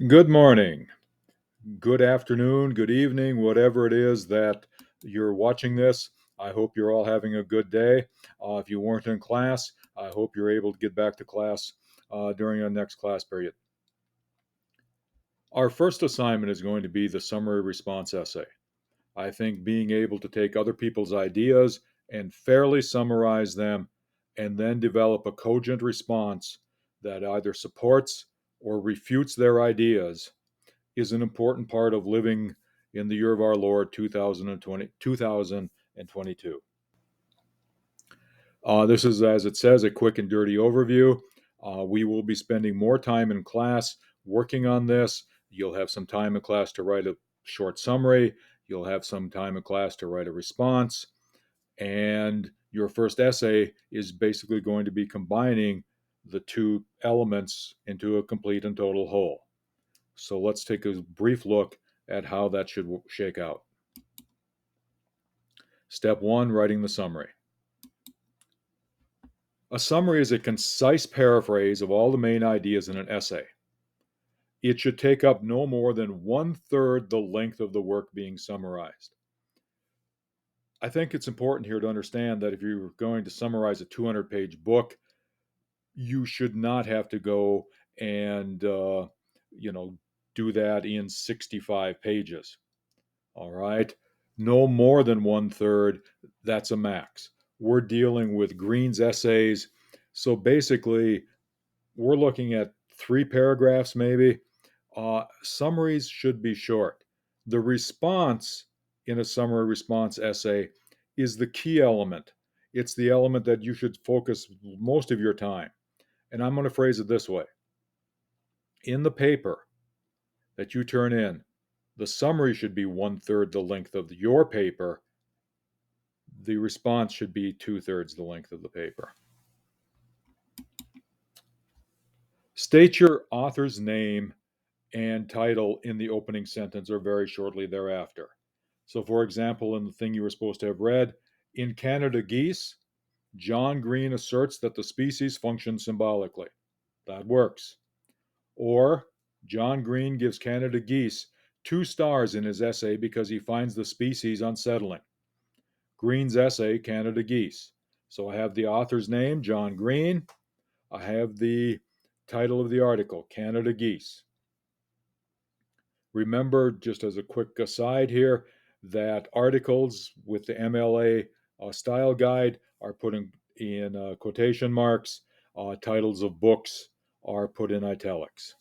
Good morning, good afternoon, good evening, whatever it is that you're watching this. I hope you're all having a good day. If you weren't in class, I hope you're able to get back to class during our next class period. Our first assignment is going to be the summary response essay. I think being able to take other people's ideas and fairly summarize them and then develop a cogent response that either supports or refutes their ideas is an important part of living in the year of our Lord 2022. This is, as it says, a quick and dirty overview. We will be spending more time in class working on this. You'll have some time in class to write a short summary. You'll have some time in class to write a response. And your first essay is basically going to be combining the two elements into a complete and total whole. So let's take a brief look at how that should shake out. Step one, writing the summary. A summary is a concise paraphrase of all the main ideas in an essay. It should take up no more than 1/3 the length of the work being summarized. I think it's important here to understand that if you're going to summarize a 200-page book, you should not have to go and do that in 65 pages. All right. No more than 1/3. That's a max. We're dealing with Green's essays. So basically, we're looking at 3 paragraphs maybe. Summaries should be short. The response in a summary response essay is the key element. It's the element that you should focus most of your time. And I'm going to phrase it this way. In the paper that you turn in, the summary should be 1/3 the length of your paper. The response should be 2/3 the length of the paper. State your author's name and title in the opening sentence or very shortly thereafter. So, for example, in the thing you were supposed to have read, in Canada Geese, John Green asserts that the species function symbolically. That works. Or, John Green gives Canada Geese 2 stars in his essay because he finds the species unsettling. Green's essay, Canada Geese. So I have the author's name, John Green. I have the title of the article, Canada Geese. Remember, just as a quick aside here, that articles with the MLA style guide are put in quotation marks. Titles of books are put in italics.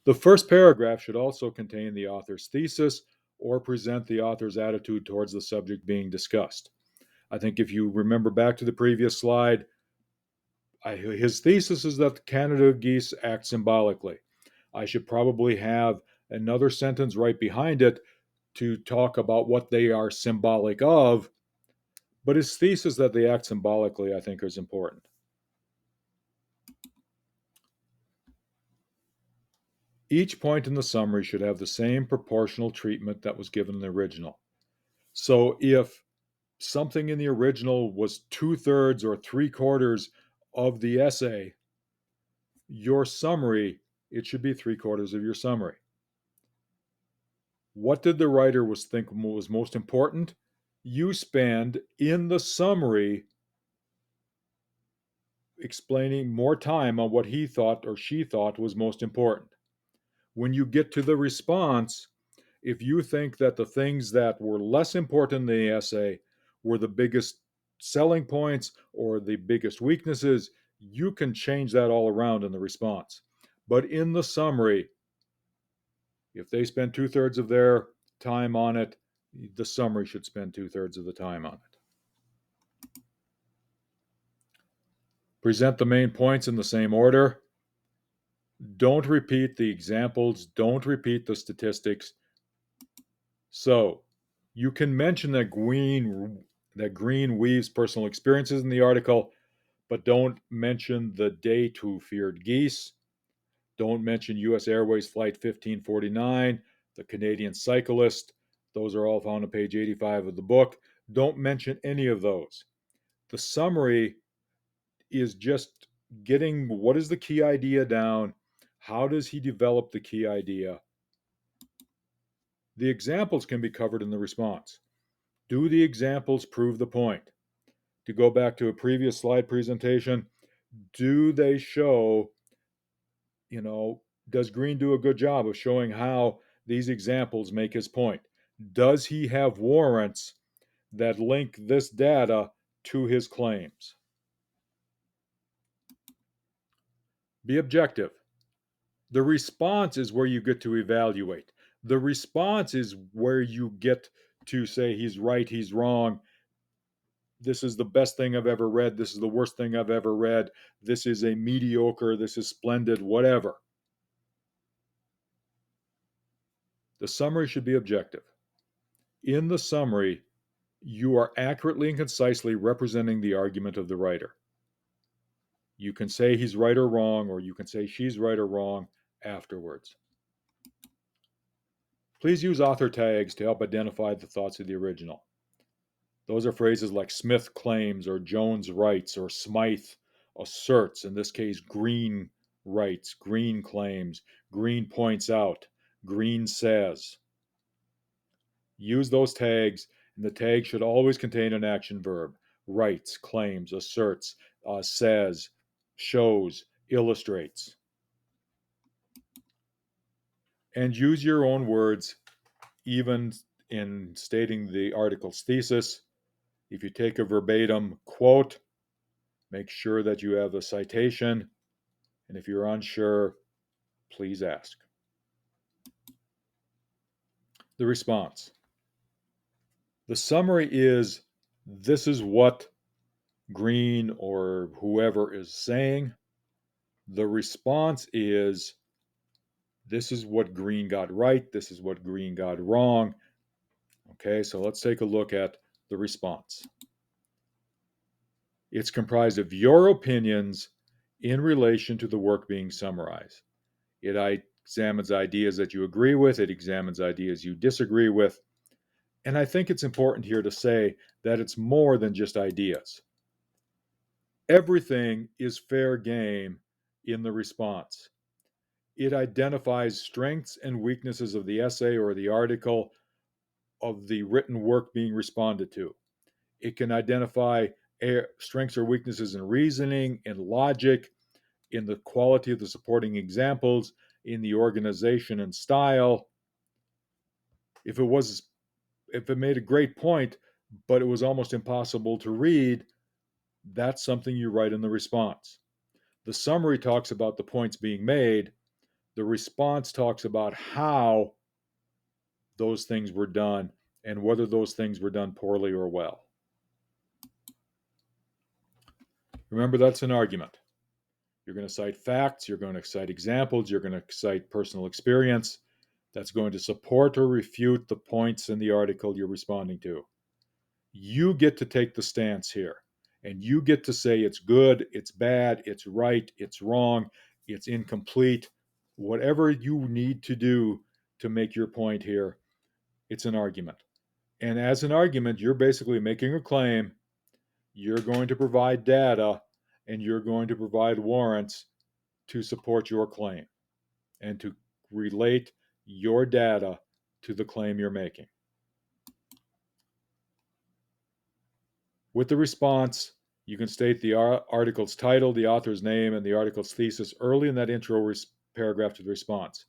The first paragraph should also contain the author's thesis or present the author's attitude towards the subject being discussed. I think if you remember back to the previous slide, his thesis is that the Canada geese act symbolically. I should probably have another sentence right behind it to talk about what they are symbolic of, but his thesis that they act symbolically, I think, is important. Each point in the summary should have the same proportional treatment that was given in the original. So if something in the original was 2/3 or 3/4 of the essay, your summary, it should be 3/4 of your summary. What did the writer think was most important? You spend in the summary explaining more time on what he thought or she thought was most important. When you get to the response, if you think that the things that were less important in the essay were the biggest selling points or the biggest weaknesses, you can change that all around in the response. But in the summary, if they spend 2/3 of their time on it, the summary should spend 2/3 of the time on it. Present the main points in the same order. Don't repeat the examples. Don't repeat the statistics. So you can mention that Green weaves personal experiences in the article, but don't mention the date who feared geese. Don't mention U.S. Airways Flight 1549, the Canadian cyclist. Those are all found on page 85 of the book. Don't mention any of those. The summary is just getting what is the key idea down, how does he develop the key idea. The examples can be covered in the response. Do the examples prove the point? To go back to a previous slide presentation, do they show, does Green do a good job of showing how these examples make his point? Does he have warrants that link this data to his claims? Be objective. The response is where you get to evaluate. The response is where you get to say he's right, he's wrong. This is the best thing I've ever read. This is the worst thing I've ever read. This is a mediocre. This is splendid, whatever. The summary should be objective. In the summary, you are accurately and concisely representing the argument of the writer. You can say he's right or wrong, or you can say she's right or wrong afterwards. Please use author tags to help identify the thoughts of the original. Those are phrases like Smith claims, or Jones writes, or Smythe asserts. In this case, Green writes, Green claims, Green points out, Green says. Use those tags, and the tag should always contain an action verb. Writes, claims, asserts, says, shows, illustrates. And use your own words, even in stating the article's thesis. If you take a verbatim quote, make sure that you have a citation. And if you're unsure, please ask. The response. The summary is, this is what Green or whoever is saying. The response is, this is what Green got right. This is what Green got wrong. Okay, so let's take a look at the response. It's comprised of your opinions in relation to the work being summarized. It examines ideas that you agree with. It examines ideas you disagree with. And I think it's important here to say that it's more than just ideas. Everything is fair game in the response. It identifies strengths and weaknesses of the essay or the article, of the written work being responded to. It can identify strengths or weaknesses in reasoning, in logic, in the quality of the supporting examples, in the organization and style. If it made a great point, but it was almost impossible to read, that's something you write in the response. The summary talks about the points being made. The response talks about how those things were done and whether those things were done poorly or well. Remember, that's an argument. You're going to cite facts, you're going to cite examples, you're going to cite personal experience that's going to support or refute the points in the article you're responding to. You get to take the stance here, and you get to say it's good, it's bad, it's right, it's wrong, it's incomplete. Whatever you need to do to make your point here, it's an argument. And as an argument, you're basically making a claim. You're going to provide data, and you're going to provide warrants to support your claim and to relate your data to the claim you're making. With the response, you can state the article's title, the author's name, and the article's thesis early in that intro paragraph to the response.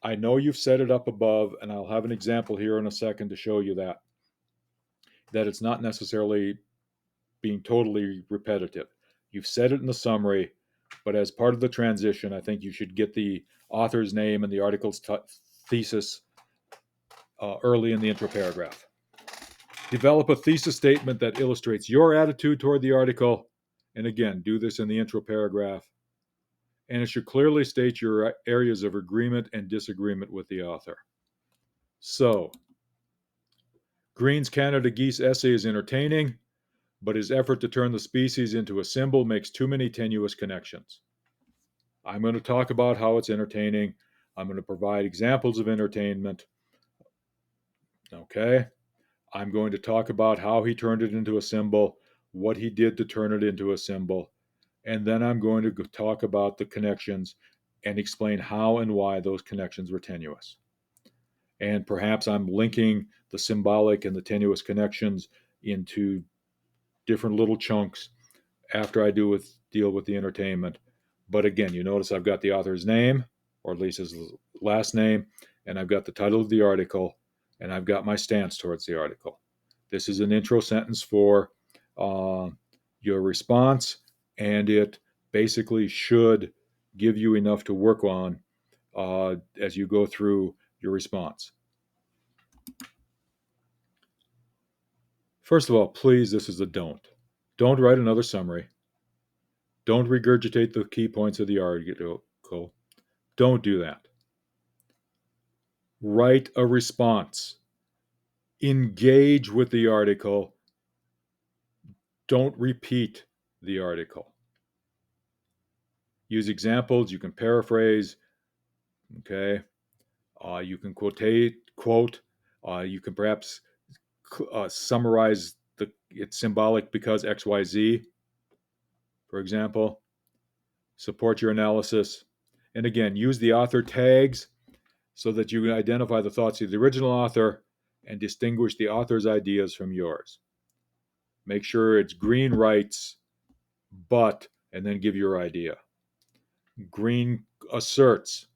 I know you've set it up above, and I'll have an example here in a second to show you that it's not necessarily being totally repetitive. You've said it in the summary, but as part of the transition, I think you should get the author's name and the article's thesis early in the intro paragraph. Develop a thesis statement that illustrates your attitude toward the article. And again, do this in the intro paragraph. And it should clearly state your areas of agreement and disagreement with the author. So, Green's Canada geese essay is entertaining, but his effort to turn the species into a symbol makes too many tenuous connections. I'm going to talk about how it's entertaining. I'm going to provide examples of entertainment. Okay? I'm going to talk about how he turned it into a symbol, what he did to turn it into a symbol, and then I'm going to talk about the connections and explain how and why those connections were tenuous. And perhaps I'm linking the symbolic and the tenuous connections into different little chunks after I deal with the entertainment. But again, you notice I've got the author's name, or at least his last name, and I've got the title of the article, and I've got my stance towards the article. This is an intro sentence for your response, and it basically should give you enough to work on as you go through your response. First of all, please, this is a don't. Don't write another summary. Don't regurgitate the key points of the article. Don't do that. Write a response. Engage with the article. Don't repeat the article. Use examples. You can paraphrase. Okay. You can quote. You can perhaps summarize it's symbolic because XYZ, for example. Support your analysis. And again, use the author tags so that you can identify the thoughts of the original author and distinguish the author's ideas from yours. Make sure it's Green writes, but, and then give your idea. Green asserts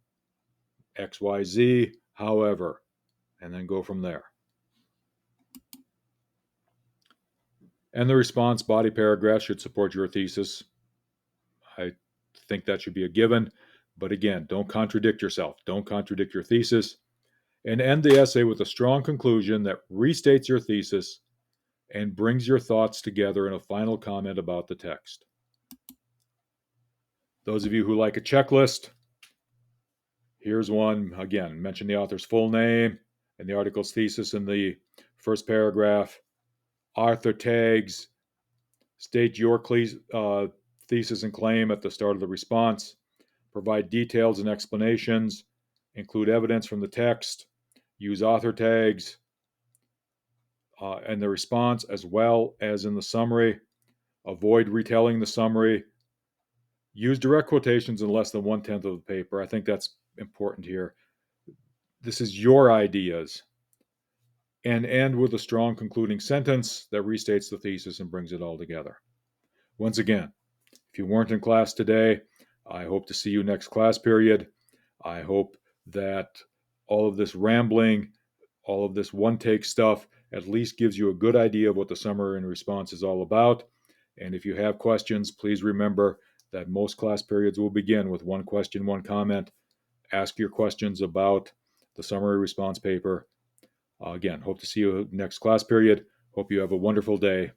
XYZ, however, and then go from there. And the response body paragraph should support your thesis. I think that should be a given. But again, don't contradict yourself. Don't contradict your thesis. And end the essay with a strong conclusion that restates your thesis and brings your thoughts together in a final comment about the text. Those of you who like a checklist, here's one. Again, mention the author's full name and the article's thesis in the first paragraph. Author tags, state your thesis and claim at the start of the response. Provide details and explanations. Include evidence from the text. Use author tags in the response as well as in the summary. Avoid retelling the summary. Use direct quotations in less than 1/10 of the paper. I think that's important here. This is your ideas. And end with a strong concluding sentence that restates the thesis and brings it all together. Once again, if you weren't in class today, I hope to see you next class period. I hope that all of this rambling, all of this one-take stuff at least gives you a good idea of what the summary and response is all about. And if you have questions, please remember that most class periods will begin with one question, one comment. Ask your questions about the summary response paper. Again, hope to see you next class period. Hope you have a wonderful day.